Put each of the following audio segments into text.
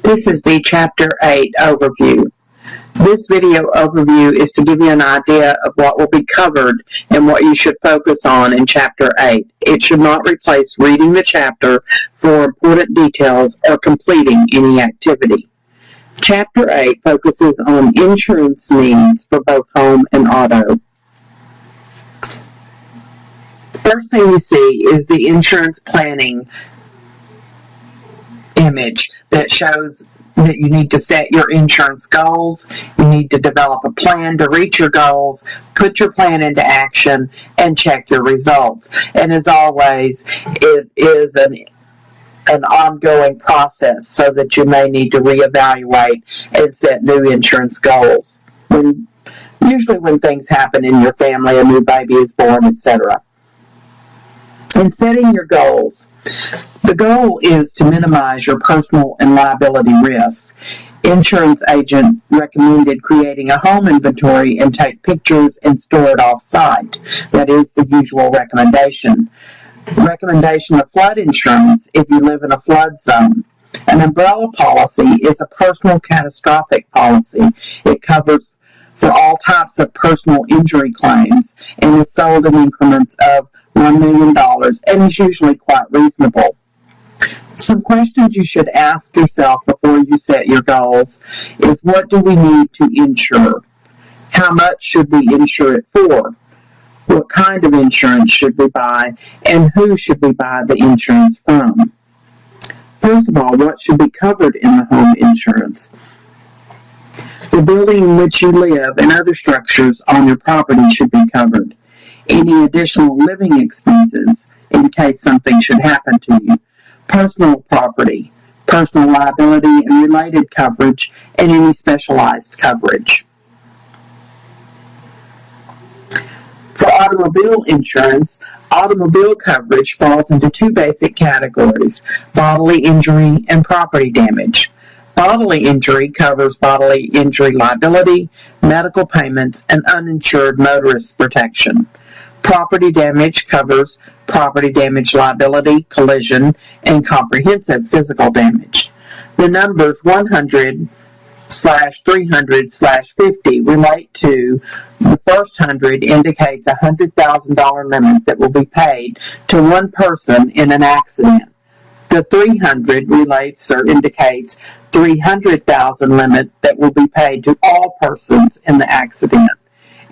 This is the Chapter 8 overview. This video overview is to give you an idea of what will be covered and what you should focus on in Chapter 8. It should not replace reading the chapter for important details or completing any activity. Chapter 8 focuses on insurance needs for both home and auto. The first thing you see is the insurance planning image that shows that you need to set your insurance goals, you need to develop a plan to reach your goals, put your plan into action, and check your results. And as always, it is an ongoing process so that you may need to reevaluate and set new insurance goals. Usually when things happen in your family, a new baby is born, etc. In setting your goals, the goal is to minimize your personal and liability risks. Insurance agent recommended creating a home inventory and take pictures and store it off-site. That is the usual recommendation. Recommendation of flood insurance if you live in a flood zone. An umbrella policy is a personal catastrophic policy. It covers for all types of personal injury claims and is sold in increments of $1 million and is usually quite reasonable. Some questions you should ask yourself before you set your goals is, what do we need to insure? How much should we insure it for? What kind of insurance should we buy, and who should we buy the insurance from? First of all, what should be covered in the home insurance? The building in which you live and other structures on your property should be covered. Any additional living expenses in case something should happen to you. Personal property, personal liability and related coverage, and any specialized coverage. For automobile insurance, automobile coverage falls into two basic categories: bodily injury and property damage. Bodily injury covers bodily injury liability, medical payments, and uninsured motorist protection. Property damage covers property damage liability, collision, and comprehensive physical damage. The numbers 100/300/50 relate to the first 100 indicates a $100,000 limit that will be paid to one person in an accident. The 300 relates or indicates $300,000 limit that will be paid to all persons in the accident.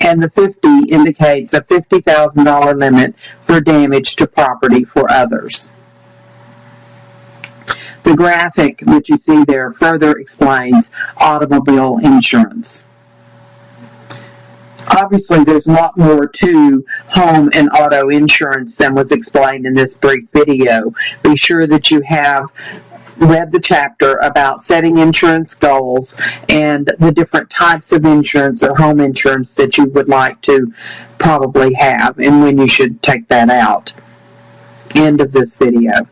And the 50 indicates a $50,000 limit for damage to property for others. The graphic that you see there further explains automobile insurance. Obviously, there's a lot more to home and auto insurance than was explained in this brief video. Be sure that you have read the chapter about setting insurance goals and the different types of insurance or home insurance that you would like to probably have and when you should take that out. End of this video.